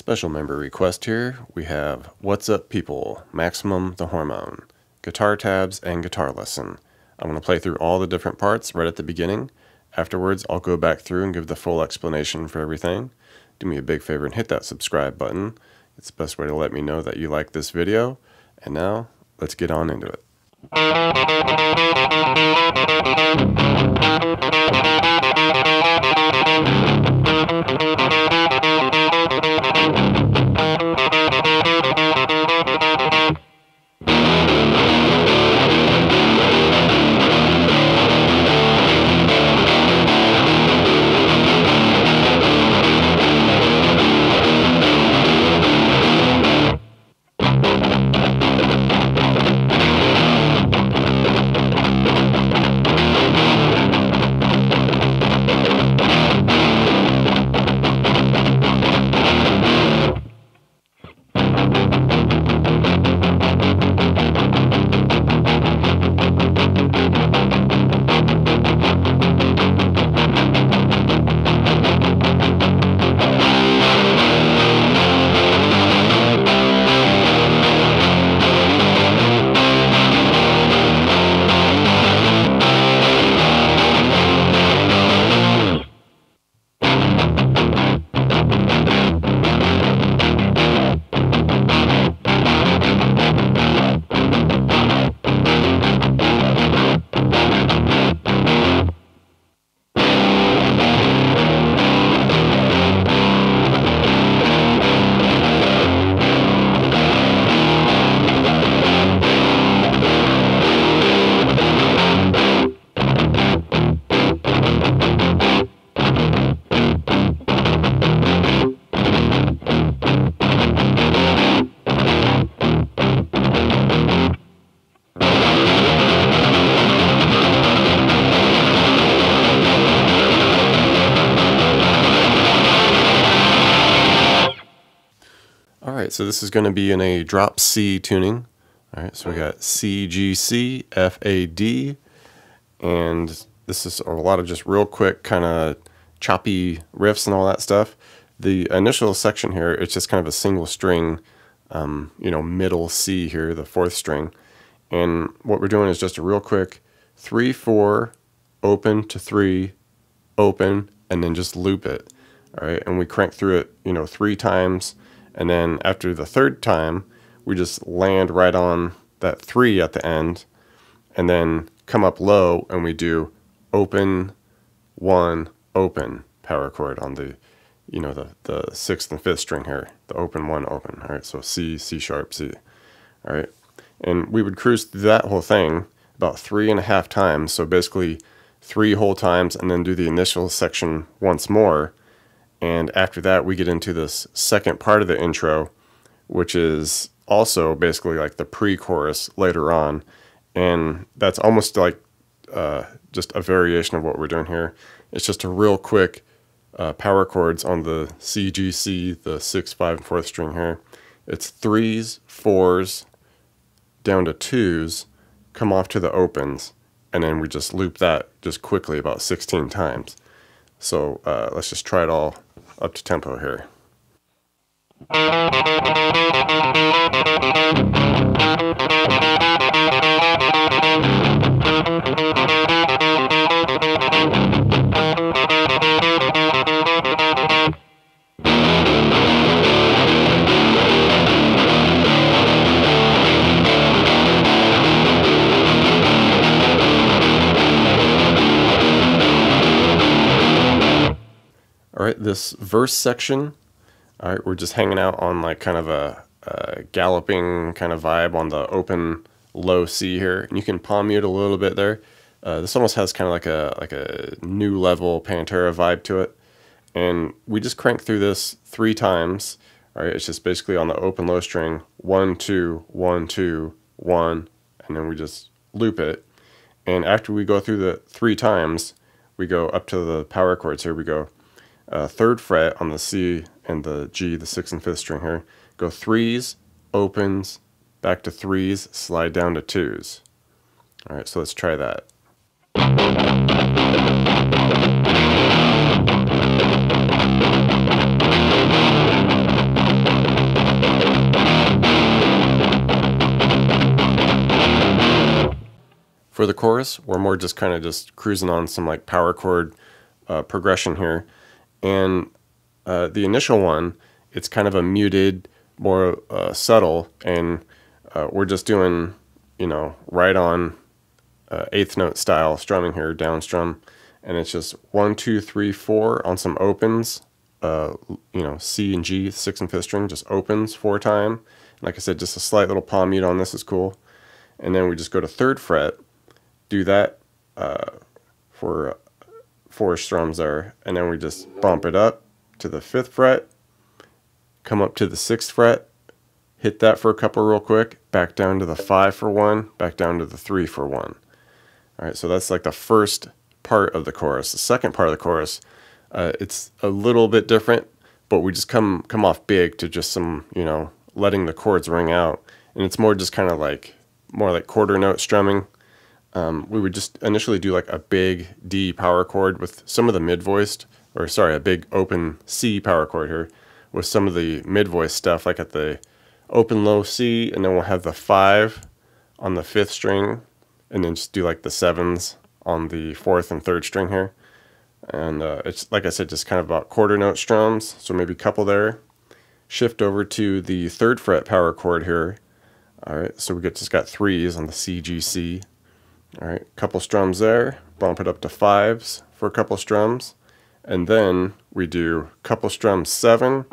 Special member request here. We have What's Up People, Maximum the Hormone, guitar tabs, and guitar lesson. I'm going to play through all the different parts right at the beginning. Afterwards, I'll go back through and give the full explanation for everything. Do me a big favor and hit that subscribe button. It's the best way to let me know that you like this video. And now, let's get on into it. Alright, so this is going to be in a drop C tuning. Alright, so we got C, G, C, F, A, D, and this is a lot of just real quick kind of choppy riffs and all that stuff. The initial section here, it's just kind of a single string, middle C here, the fourth string. And what we're doing is just a real quick 3, 4, open to 3, open, and then just loop it. Alright, and we crank through it, 3 times. And then after the third time, we just land right on that 3 at the end, and then come up low, and we do open, 1, open power chord on the, the 6th and 5th string here, the open, 1, open. All right, so C, C sharp, C. All right, and we would cruise through that whole thing about 3.5 times. So basically 3 whole times, and then do the initial section once more. And after that, we get into this second part of the intro, which is also basically like the pre-chorus later on. And that's almost like just a variation of what we're doing here. It's just a real quick power chords on the C, G, C, the 6, 5, and 4th string here. It's 3s, 4s, down to 2s, come off to the opens, and then we just loop that just quickly about 16 times. So let's just try it all up to tempo here. Alright, this verse section, alright, we're just hanging out on like kind of a galloping kind of vibe on the open low C here. And you can palm mute a little bit there. This almost has kind of like a new level Pantera vibe to it. And we just crank through this 3 times. Alright, it's just basically on the open low string, 1, 2, 1, 2, 1, and then we just loop it. And after we go through the 3 times, we go up to the power chords here. We go 3rd fret on the C and the G, the 6th and 5th string here. Go 3s, opens, back to 3s, slide down to 2s. Alright, so let's try that. For the chorus, we're more just kind of just cruising on some like power chord progression here. And the initial one, it's kind of a muted, more subtle, and we're just doing, you know, right on eighth note style strumming here, down strum, and it's just 1, 2, 3, 4 on some opens. You know, C and G, 6th and 5th string, just opens 4 time. Like I said, just a slight little palm mute on this is cool. And then we just go to 3rd fret, do that for 4 strums there, and then we just bump it up to the 5th fret, come up to the 6th fret, hit that for a couple real quick, back down to the 5 for 1, back down to the 3 for 1. All right, so that's like the first part of the chorus. The second part of the chorus, it's a little bit different, but we just come off big to just some, you know, letting the chords ring out, and it's more just kind of like more like quarter note strumming. We would just initially do like a big D power chord with some of the mid-voiced, or sorry, a big open C power chord here with some of the mid-voiced stuff, like at the open low C, and then we'll have the 5 on the 5th string, and then just do like the 7s on the 4th and 3rd string here. And it's, like I said, just kind of about quarter note strums, so maybe a couple there. Shift over to the 3rd fret power chord here. All right, so we just got 3s on the C, G, C. All right, couple strums there, bump it up to 5s for a couple strums, and then we do couple strums 7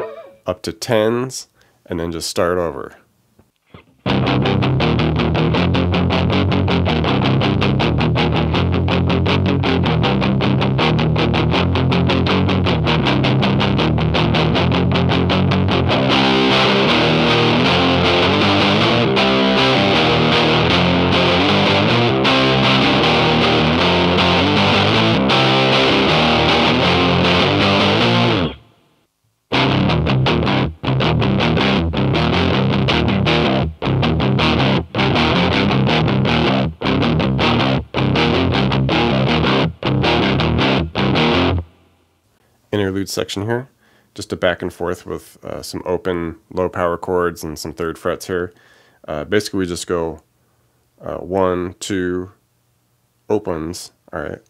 up to 10s, and then just start over. Interlude section here, just a back and forth with some open low power chords and some 3rd frets here. Basically we just go 1, 2 opens, all right,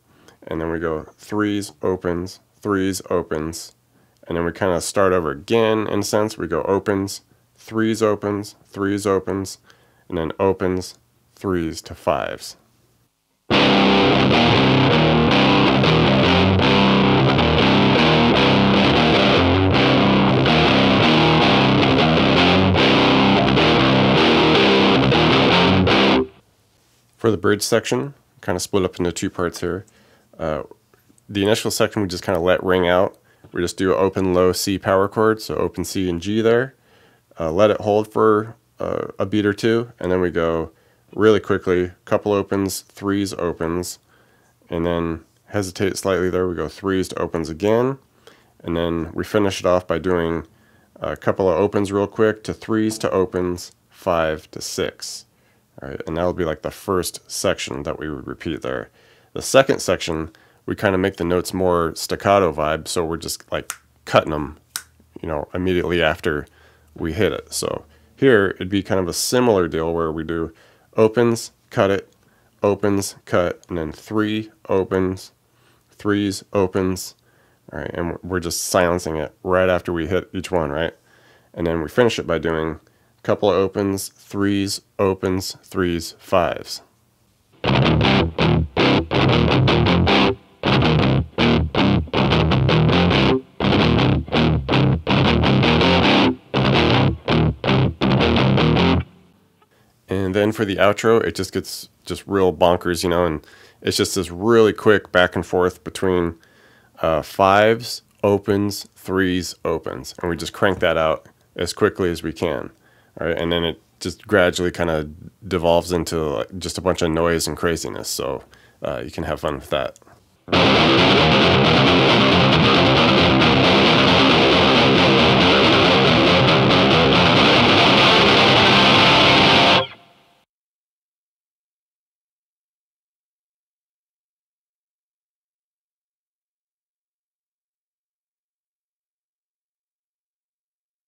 and then we go 3s opens, 3s opens, and then we kind of start over again in a sense. We go opens, 3s opens, 3s opens, and then opens, 3s to 5s. For the bridge section, kind of split up into 2 parts here. The initial section we just kind of let ring out. We just do an open low C power chord, so open C and G there. Let it hold for a beat or 2, and then we go really quickly, couple opens, 3s opens, and then hesitate slightly there. We go 3s to opens again, and then we finish it off by doing a couple of opens real quick to 3s to opens, 5 to 6. All right, and that will be like the first section that we would repeat there. The second section, we kind of make the notes more staccato vibe, so we're just like cutting them, you know, immediately after we hit it. So here it'd be kind of a similar deal where we do opens, cut it, opens, cut, and then 3 opens, 3s opens. All right, and we're just silencing it right after we hit each one, right? And then we finish it by doing couple of opens, 3s, opens, 3s, 5s. And then for the outro, it just gets just real bonkers, you know, and it's just this really quick back and forth between 5s, opens, 3s, opens, and we just crank that out as quickly as we can. All right, and then it just gradually kind of devolves into just a bunch of noise and craziness, so you can have fun with that.